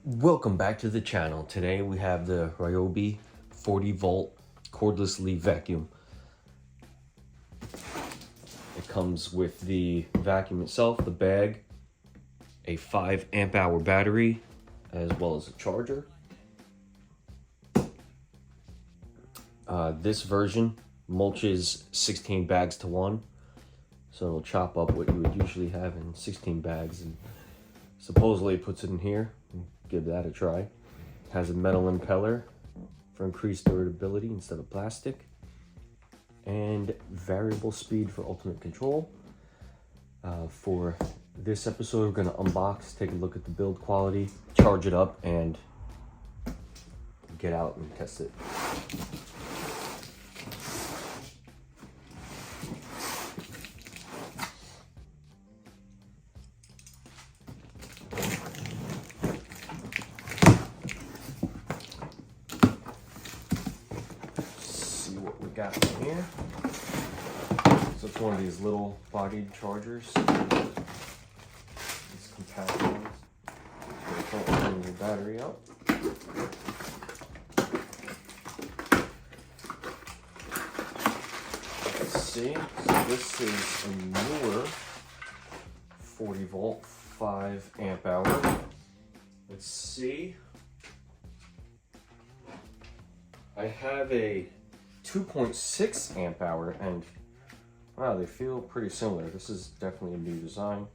Welcome back to the channel. Today we have the Ryobi 40-volt cordless leaf vacuum. It comes with the vacuum itself, the bag, a 5 amp hour battery, as well as a charger. This version mulches 16 bags to 1, so it'll chop up what you would usually have in 16 bags and supposedly puts it in here. Give that a try. It has a metal impeller for increased durability instead of plastic, and variable speed for ultimate control. For this episode, we're going to unbox, take a look at the build quality, charge it up, and get out and test it. Got in here. So it's one of these little bodied chargers. These compact ones. So pull your battery out. Let's see. So this is a newer 40 volt 5 amp hour. Let's see. I have a 2.6 amp hour, and wow, they feel pretty similar. This is definitely a new design.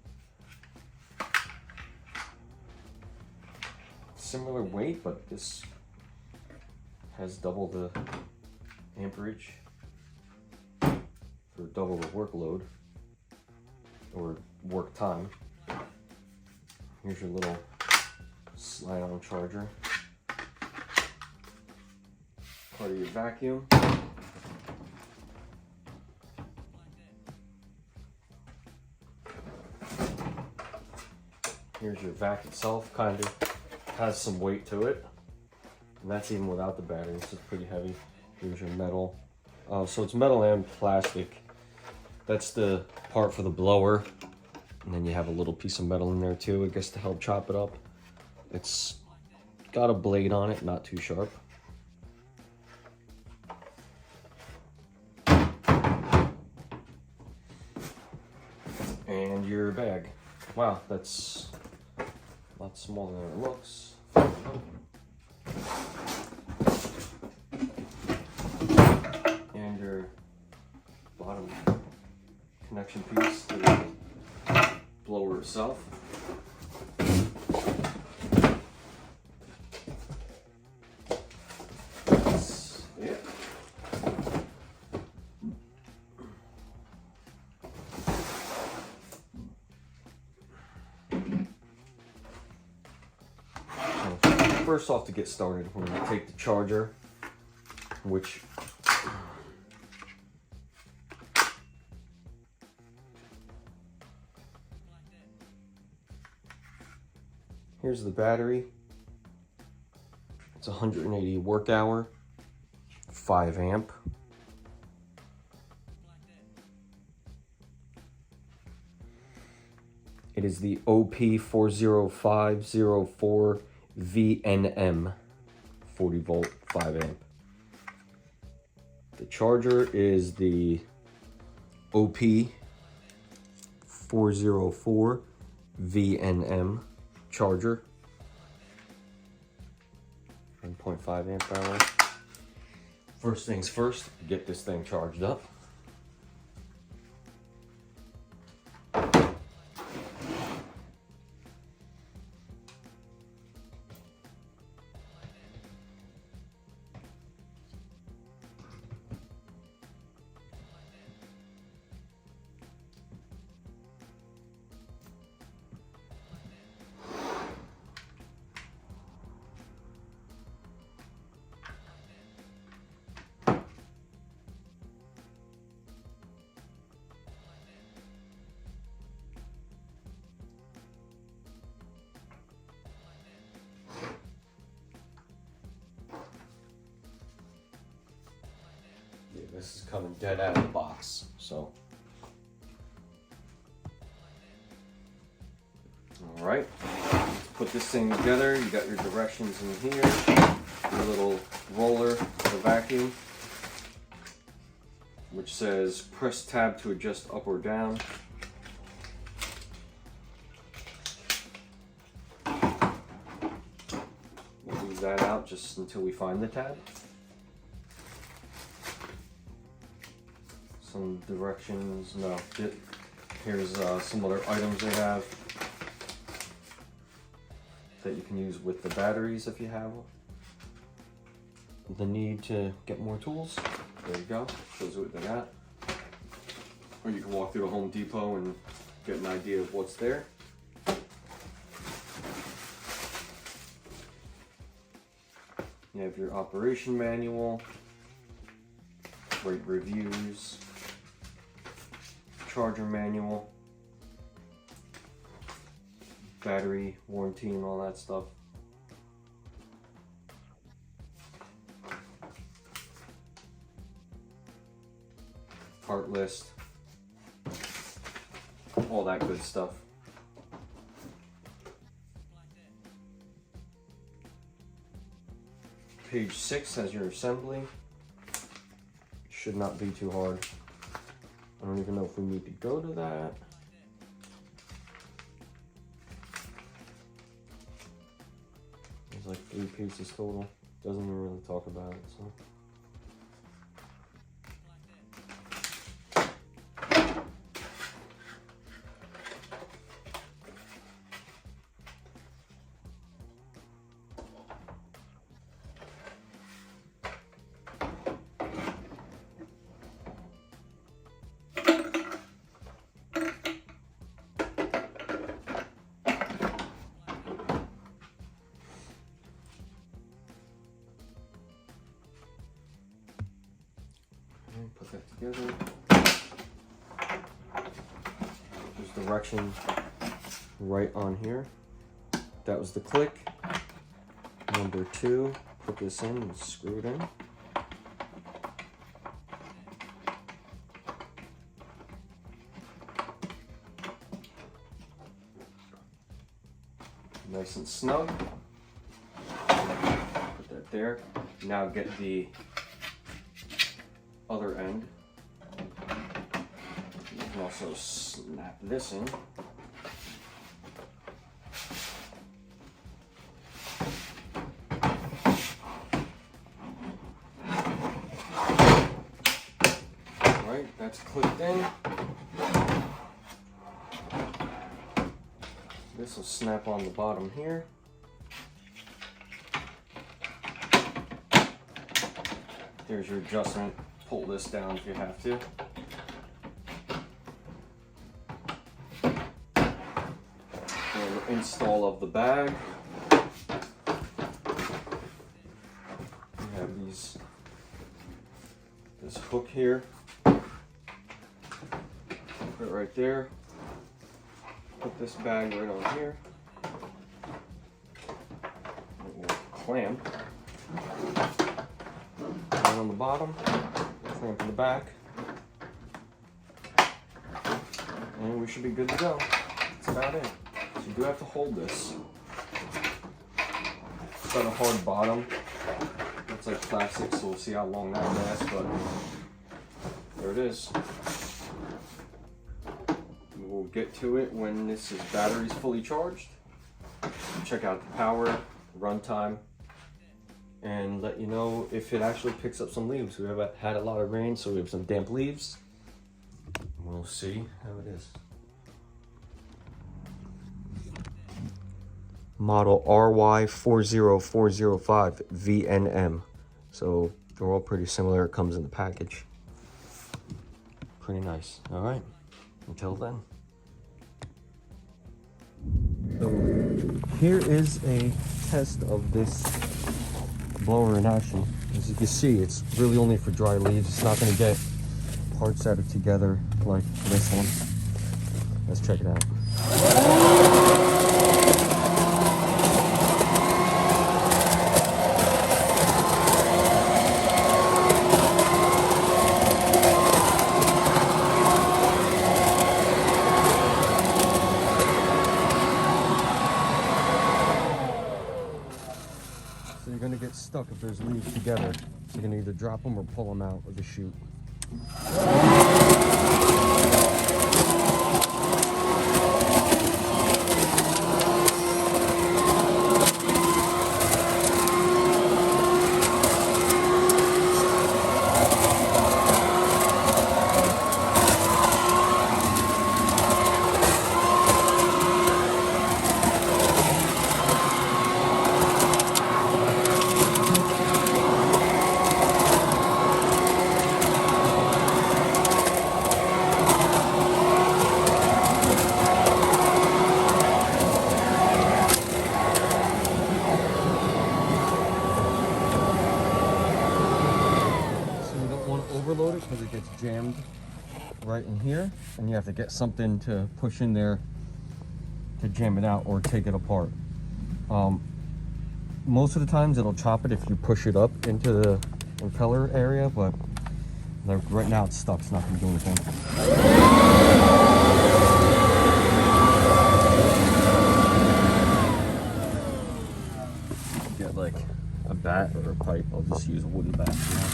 Similar weight, but this has double the amperage for double the workload or work time. Here's your little slide-on charger. Part of your vacuum. Here's your vac itself, kind of has some weight to it. And that's even without the battery, this is pretty heavy. Here's your metal. So it's metal and plastic. That's the part for the blower. And then you have a little piece of metal in there too, I guess, to help chop it up. It's got a blade on it, not too sharp. And your bag. Wow, that's a lot smaller than it looks. And your bottom connection piece to the blower itself. That's it. First off, to get started, we're going to take the charger, which here's the battery. It's 180 work hour, 5 amp. It is the OP40504 VNM 40 volt 5 amp. The charger is the OP404 VNM charger, 1.5 amp hour. First things first, get this thing charged up. This is coming dead out of the box, so. All right. put this thing together, you got your directions in here, your little roller for the vacuum, which says press tab to adjust up or down. We'll leave that out just until we find the tab. Some directions, no, here's some other items they have that you can use with the batteries if you have the need to get more tools. There you go, shows you what they got. Or you can walk through the Home Depot and get an idea of what's there. You have your operation manual, rate reviews, charger manual, battery warranty and all that stuff. Part list, all that good stuff. Page 6 has your assembly. Should not be too hard. I don't even know if we need to go to that. There's like 3 pieces total. Doesn't even really talk about it, so. Put that together. There's direction right on here. That was the click. Number 2, put this in and screw it in. Nice and snug. Put that there. Now get the other end. You can also snap this in. Alright, that's clipped in. This will snap on the bottom here. There's your adjustment. Pull this down if you have to. And install of the bag. You have this hook here. Put it right there. Put this bag right on here. It will clamp. Right on the bottom. Clamp in the back, and we should be good to go. That's about it. So you do have to hold this. It's got a hard bottom. It's like plastic, so we'll see how long that lasts, but there it is. We'll get to it when this battery's fully charged. Check out the power, runtime, and let you know if it actually picks up some leaves. We have had a lot of rain, so we have some damp leaves. We'll see how it is. Model RY40405 VNM. So they're all pretty similar. It comes in the package. Pretty nice. All right, until then. So here is a test of this blower in action. As you can see, it's really only for dry leaves. It's not going to get parts that are together like this one. Let's check it out. stuck if there's leaves together. You can either drop them or pull them out of the chute. Overload it because it gets jammed right in here, and you have to get something to push in there to jam it out or take it apart. Most of the times it'll chop it if you push it up into the impeller area, but like right now it's stuck, it's not going to do anything. Get like a bat or a pipe. I'll just use a wooden bat, you know?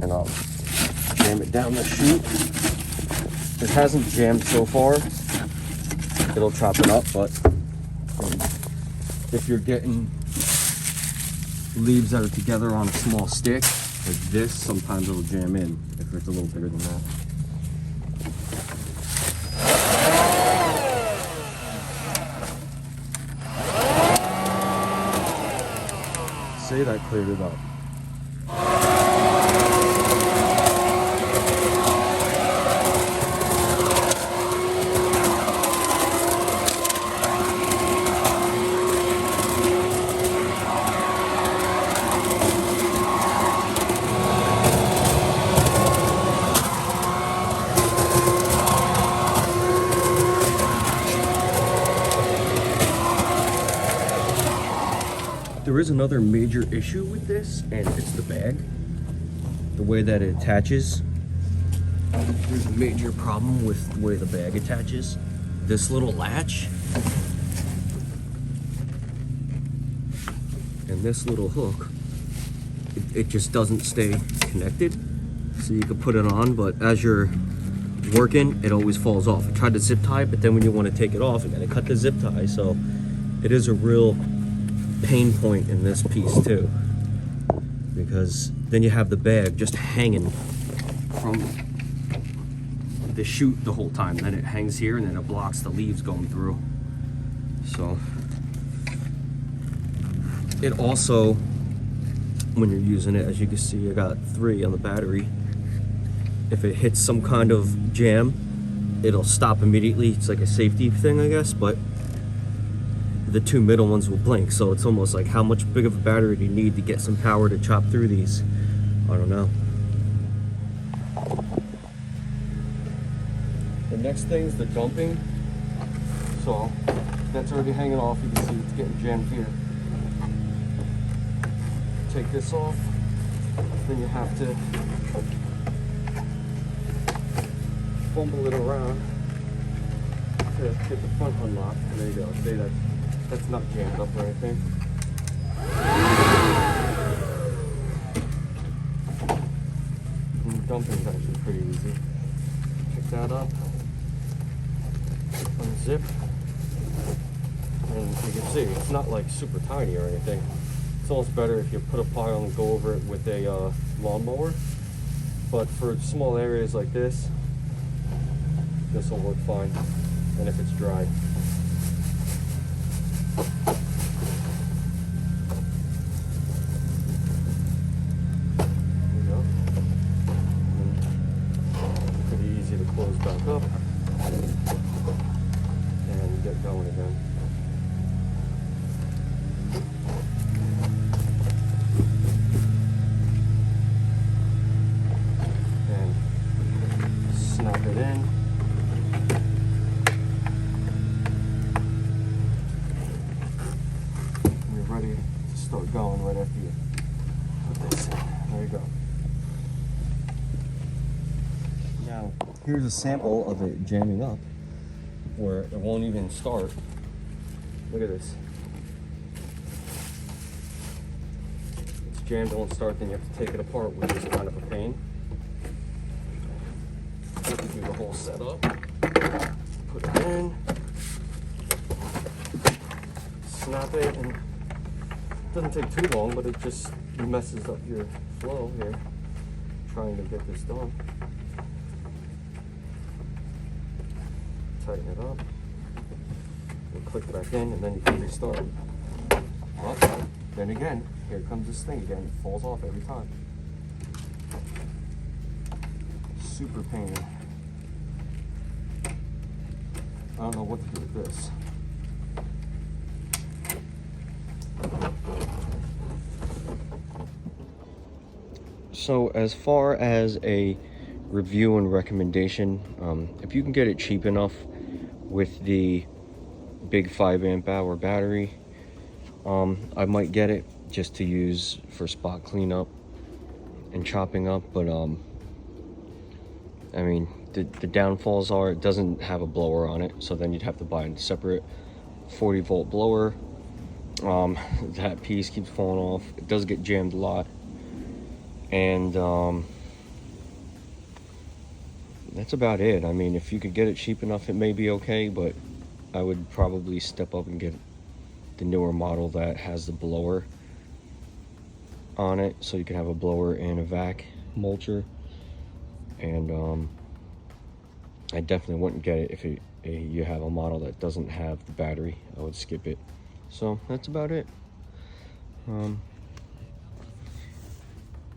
And I'll jam it down the chute. It hasn't jammed so far. It'll chop it up, but if you're getting leaves that are together on a small stick like this, sometimes it'll jam in if it's a little bigger than that. See, that cleared it up. There is another major issue with this, and it's the bag. The way that it attaches. There's a major problem with the way the bag attaches. This little latch and this little hook, it just doesn't stay connected. So you could put it on, but as you're working, it always falls off. I tried to zip tie, but then when you want to take it off, you gotta cut the zip tie. So it is a real pain point in this piece too, because then you have the bag just hanging from the chute the whole time. Then it hangs here and then it blocks the leaves going through. So it also, when you're using it, as you can see, I got 3 on the battery. If it hits some kind of jam, it'll stop immediately. It's like a safety thing, I guess, but the 2 middle ones will blink. So it's almost like, how much big of a battery do you need to get some power to chop through these? I don't know. The next thing is the dumping. So that's already hanging off. You can see it's getting jammed here. Take this off. Then you have to fumble it around to get the front unlocked. There you go. See, that's not jammed up or anything. And the dumping is actually pretty easy. Pick that up, unzip, and you can see it's not like super tiny or anything. It's almost better if you put a pile and go over it with a lawnmower. But for small areas like this will work fine, and if it's dry. There you go. And pretty easy to close back up and get going again. And snap it in. Ready to start going right after you put this in. There you go. Now, here's a sample of it jamming up where it won't even start. Look at this. jammed, it won't start, then you have to take it apart, which is kind of a pain. You have to do the whole setup. Put it in. Snap it, and it doesn't take too long, but it just messes up your flow here trying to get this done. Tighten it up, and click it back in, and then you can restart. Well, then again, here comes this thing again. It falls off every time. Super pain. I don't know what to do with this. So as far as a review and recommendation, if you can get it cheap enough with the big 5 amp hour battery, I might get it just to use for spot cleanup and chopping up, but I mean, the downfalls are it doesn't have a blower on it, so then you'd have to buy a separate 40-volt blower. That piece keeps falling off. It does get jammed a lot, and that's about it. I mean, if you could get it cheap enough, it may be okay, but I would probably step up and get the newer model that has the blower on it, so you can have a blower and a vac mulcher. And I definitely wouldn't get it if you have a model that doesn't have the battery. I would skip it. So that's about it.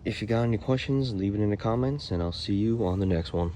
If you got any questions, leave it in the comments, and I'll see you on the next one.